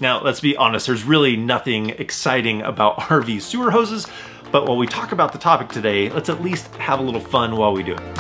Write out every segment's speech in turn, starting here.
Now, let's be honest, there's really nothing exciting about RV sewer hoses, but while we talk about the topic today, let's at least have a little fun while we do it.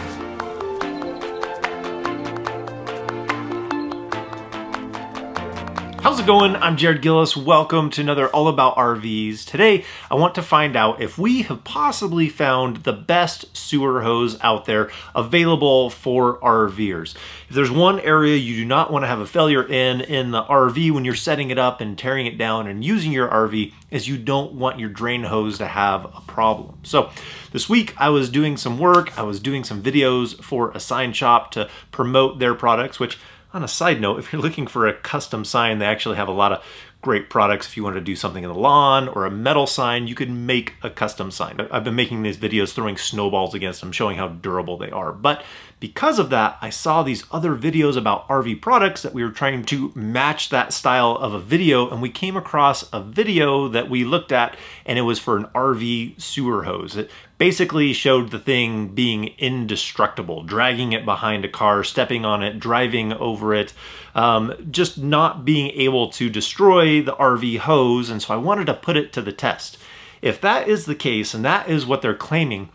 How's it going? I'm Jared Gillis. Welcome to another All About RVs. Today, I want to find out if we have possibly found the best sewer hose out there available for RVers. If there's one area you do not want to have a failure in the RV when you're setting it up and tearing it down and using your RV, is you don't want your drain hose to have a problem. So this week I was doing some work, I was doing some videos for a sign shop to promote their products, which, on a side note, if you're looking for a custom sign, they actually have a lot of great products. If you want to do something in the lawn or a metal sign, you can make a custom sign. I've been making these videos throwing snowballs against them, showing how durable they are. But because of that, I saw these other videos about RV products that we were trying to match that style of a video, and we came across a video that we looked at, and it was for an RV sewer hose. It basically showed the thing being indestructible, dragging it behind a car, stepping on it, driving over it, just not being able to destroy the RV hose. And so I wanted to put it to the test. If that is the case, and that is what they're claiming,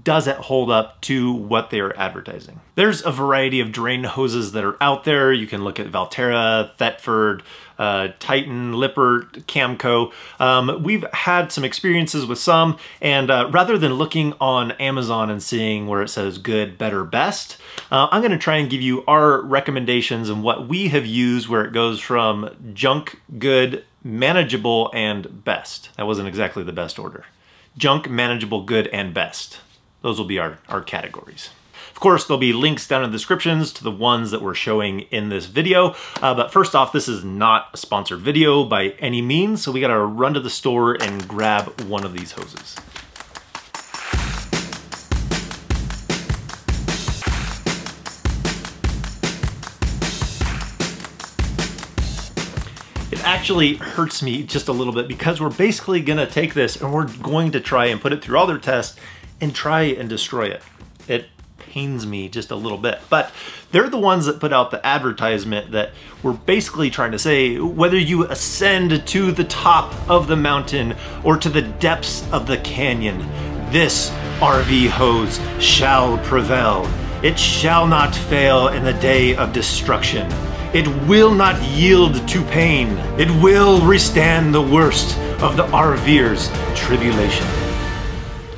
does it hold up to what they're advertising? There's a variety of drain hoses that are out there. You can look at Valterra, Thetford, Titan, Lippert, Camco. We've had some experiences with some, and rather than looking on Amazon and seeing where it says good, better, best, I'm gonna try and give you our recommendations and what we have used, where it goes from junk, good, manageable, and best. That wasn't exactly the best order. Junk, manageable, good, and best. Those will be our categories. Of course, there'll be links down in the descriptions to the ones that we're showing in this video. But first off, this is not a sponsored video by any means, so we gotta run to the store and grab one of these hoses. It actually hurts me just a little bit because we're basically gonna take this and we're going to try and put it through all their tests and try and destroy it. It pains me just a little bit, but they're the ones that put out the advertisement that we're basically trying to say, whether you ascend to the top of the mountain or to the depths of the canyon, this RV hose shall prevail. It shall not fail in the day of destruction. It will not yield to pain. It will withstand the worst of the RVer's tribulation.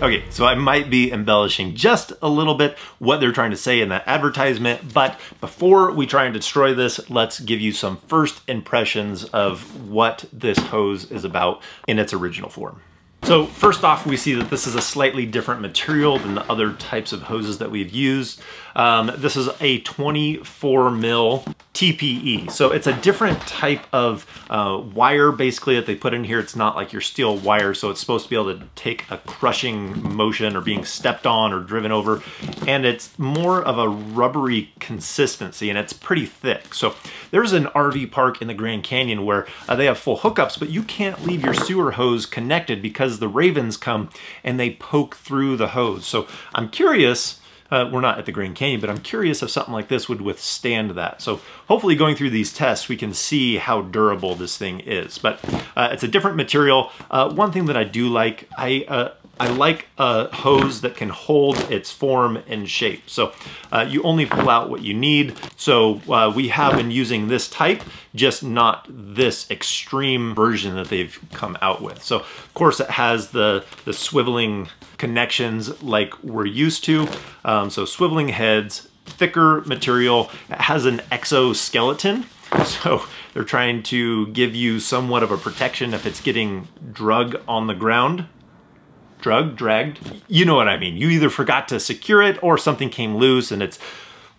Okay, so I might be embellishing just a little bit what they're trying to say in that advertisement, but before we try and destroy this, let's give you some first impressions of what this hose is about in its original form. So first off, we see that this is a slightly different material than the other types of hoses that we've used. This is a 24 mil TPE. So it's a different type of wire basically that they put in here. It's not like your steel wire, so it's supposed to be able to take a crushing motion or being stepped on or driven over. And it's more of a rubbery consistency, and it's pretty thick. So there's an RV park in the Grand Canyon where they have full hookups, but you can't leave your sewer hose connected because the ravens come and they poke through the hose. So I'm curious, we're not at the Grand Canyon, but I'm curious if something like this would withstand that. So hopefully going through these tests, we can see how durable this thing is. But it's a different material. One thing that I do like, I like a hose that can hold its form and shape. So you only pull out what you need. So we have been using this type, just not this extreme version that they've come out with. So of course it has the swiveling connections like we're used to. So swiveling heads, thicker material. It has an exoskeleton. So they're trying to give you somewhat of a protection if it's getting drug on the ground. Dragged, you know what I mean. You either forgot to secure it or something came loose and it's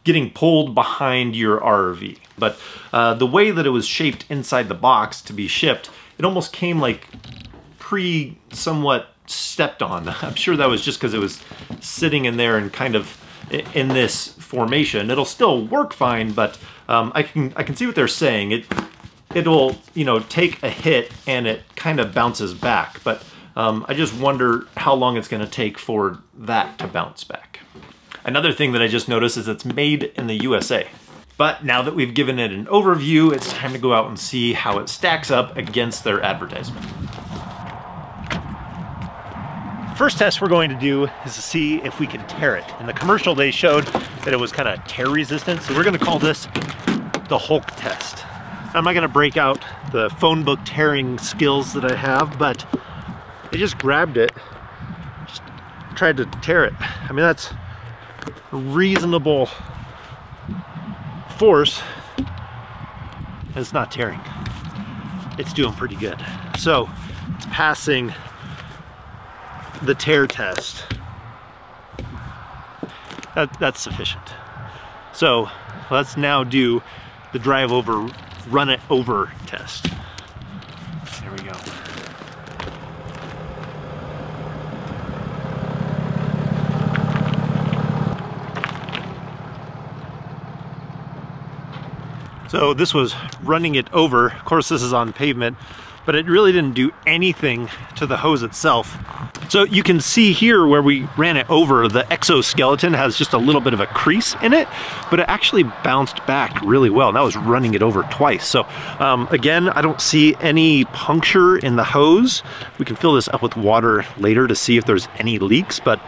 getting pulled behind your RV. But the way that it was shaped inside the box to be shipped, it almost came like somewhat stepped on. I'm sure that was just because it was sitting in there and kind of in this formation. It'll still work fine, but I can see what they're saying. It'll, you know, take a hit and it kind of bounces back, but I just wonder how long it's going to take for that to bounce back. Another thing that I just noticed is it's made in the USA. But now that we've given it an overview, it's time to go out and see how it stacks up against their advertisement. First test we're going to do is to see if we can tear it. In the commercial, they showed that it was kind of tear resistant, so we're going to call this the Hulk test. I'm not going to break out the phone book tearing skills that I have, but I just grabbed it, just tried to tear it. I mean, that's a reasonable force, and it's not tearing. It's doing pretty good. So it's passing the tear test. That's sufficient. So let's now do the drive over, run it over test. There we go. So this was running it over. Of course, this is on pavement, but it really didn't do anything to the hose itself. So you can see here where we ran it over, the exoskeleton has just a little bit of a crease in it, but it actually bounced back really well. And that was running it over twice. So again, I don't see any puncture in the hose. We can fill this up with water later to see if there's any leaks, but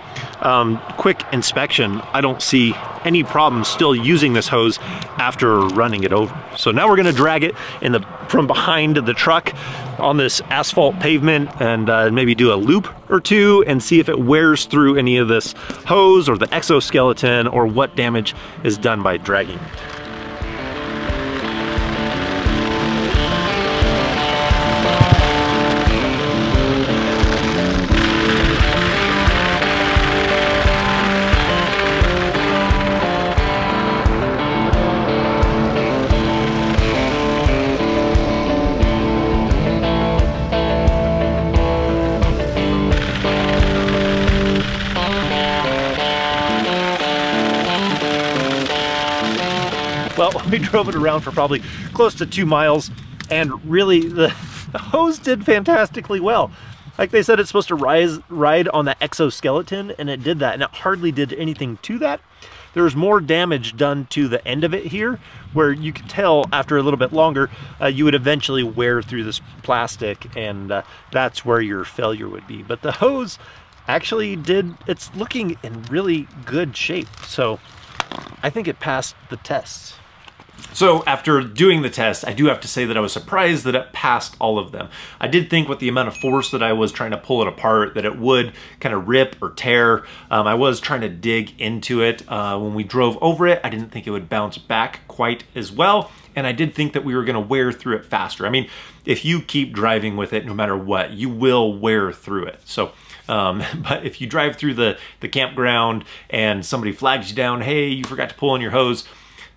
quick inspection, I don't see any problems still using this hose after running it over. So now we're gonna drag it from behind the truck on this asphalt pavement and maybe do a loop or two and see if it wears through any of this hose or the exoskeleton or what damage is done by dragging it. Well, we drove it around for probably close to 2 miles, and really the hose did fantastically well. Like they said, it's supposed to ride on the exoskeleton, and it did that, and it hardly did anything to that. There's more damage done to the end of it here, where you could tell after a little bit longer, you would eventually wear through this plastic, and that's where your failure would be. But the hose actually it's looking in really good shape. So I think it passed the tests. So after doing the test, I do have to say that I was surprised that it passed all of them. I did think with the amount of force that I was trying to pull it apart that it would kind of rip or tear. I was trying to dig into it. When we drove over it, I didn't think it would bounce back quite as well. And I did think that we were gonna wear through it faster. I mean, if you keep driving with it, no matter what, you will wear through it. So, but if you drive through the campground and somebody flags you down, hey, you forgot to pull on your hose,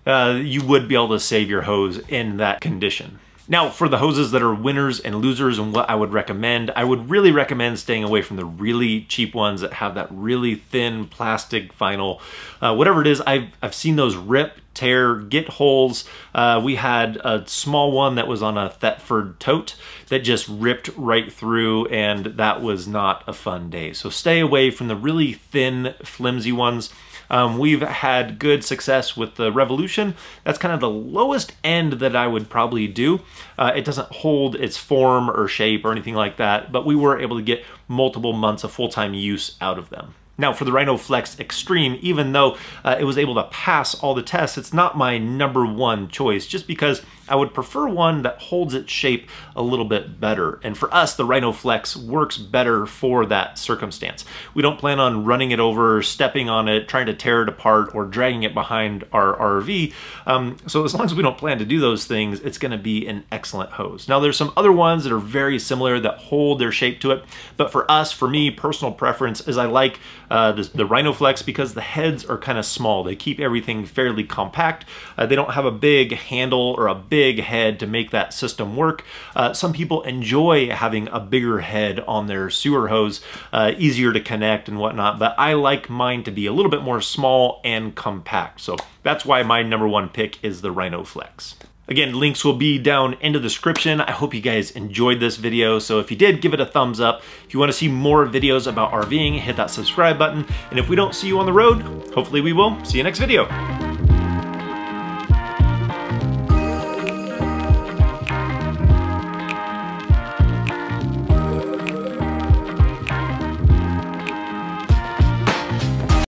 you would be able to save your hose in that condition. Now, for the hoses that are winners and losers and what I would really recommend staying away from the really cheap ones that have that really thin plastic vinyl. Whatever it is, I've seen those rip, tear, get holes. We had a small one that was on a Thetford tote that just ripped right through, and that was not a fun day. So stay away from the really thin, flimsy ones. We've had good success with the Revolution. That's kind of the lowest end that I would probably do. It doesn't hold its form or shape or anything like that, but we were able to get multiple months of full-time use out of them. Now for the Rhino Flex Extreme, even though it was able to pass all the tests, it's not my #1 choice, just because I would prefer one that holds its shape a little bit better. And for us, the Rhino Flex works better for that circumstance. We don't plan on running it over, stepping on it, trying to tear it apart, or dragging it behind our RV. So as long as we don't plan to do those things, it's gonna be an excellent hose. Now there's some other ones that are very similar that hold their shape to it, but for us, for me, personal preference is I like the Rhino Flex because the heads are kind of small. They keep everything fairly compact. They don't have a big handle or a big head to make that system work. Some people enjoy having a bigger head on their sewer hose, easier to connect and whatnot, but I like mine to be a little bit more small and compact. So that's why my #1 pick is the Rhino Flex. Again, links will be down in the description. I hope you guys enjoyed this video. So if you did, give it a thumbs up. If you want to see more videos about RVing, hit that subscribe button. And if we don't see you on the road, hopefully we will. See you next video.